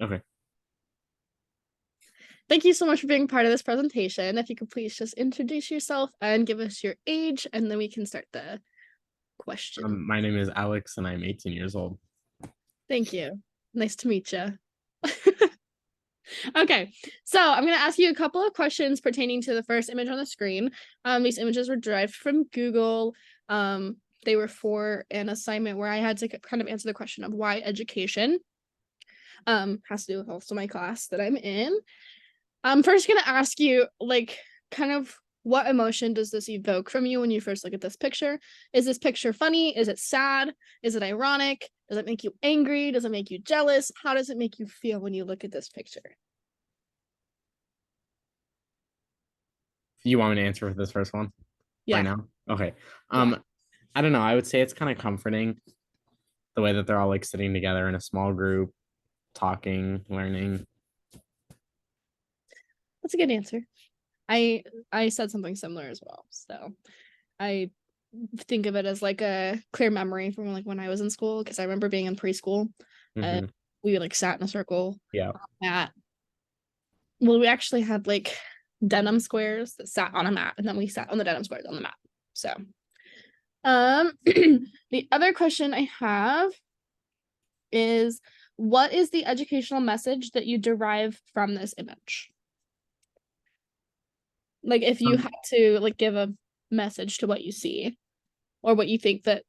Okay. Thank you so much for being part of this presentation. If you could please just introduce yourself and give us your age, and then we can start the question. My name is Alex, and I'm 18 years old. Thank you. Nice to meet you. Okay, so I'm going to ask you a couple of questions pertaining to the first image on the screen. These images were derived from Google. They were for an assignment where I had to kind of answer the question of why education has to do with also my class that I'm in. I'm first going to ask you, like, kind of what emotion does this evoke from you when you first look at this picture? Is this picture funny? Is it sad? Is it ironic? Does it make you angry? Does it make you jealous? How does it make you feel when you look at this picture? You want me to answer for this first one right Yeah. now? Okay. Yeah. I don't know. I would say it's kind of comforting the way that they're all like sitting together in a small group, talking, learning. That's a good answer. I said something similar as well. So I think of it as like a clear memory from like when I was in school, because I remember being in preschool and Hmm. we like sat in a circle Yeah. at well, we actually had like denim squares that sat on a mat, and then we sat on the denim squares on the mat. So the other question I have is, what is the educational message that you derive from this image? Like if you Um, had to like give a message to what you see or what you think that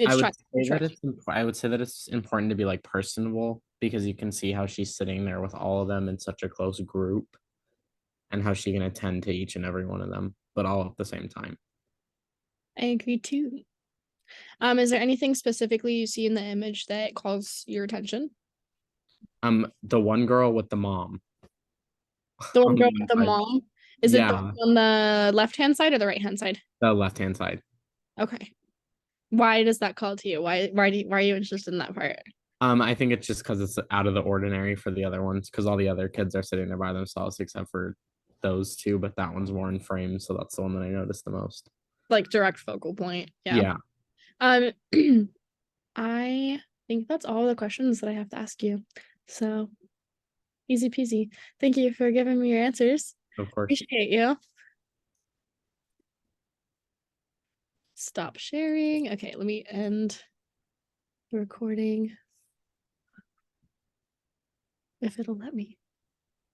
I it's would trying to say portray. that I would say that it's important to be like personable because you can see how she's sitting there with all of them in such a close group and how she can attend to each and every one of them, but all at the same time. I agree too. Is there anything specifically you see in the image that calls your attention? The one girl with the mom The one on girl one with the side. mom. Is it the Yeah, on the left hand side or the right hand side? the left hand side. Okay. Why does that call to you? Why are you interested in that part? I think it's just because it's out of the ordinary for the other ones, because all the other kids are sitting there by themselves except for those two, but that one's more in frame, so that's the one that I noticed the most. Like direct focal point. Yeah. Yeah, Um I think that's all the questions that I have to ask you. So easy peasy. Thank you for giving me your answers. of course. Appreciate you. Stop sharing. Okay, let me end the recording if it'll let me.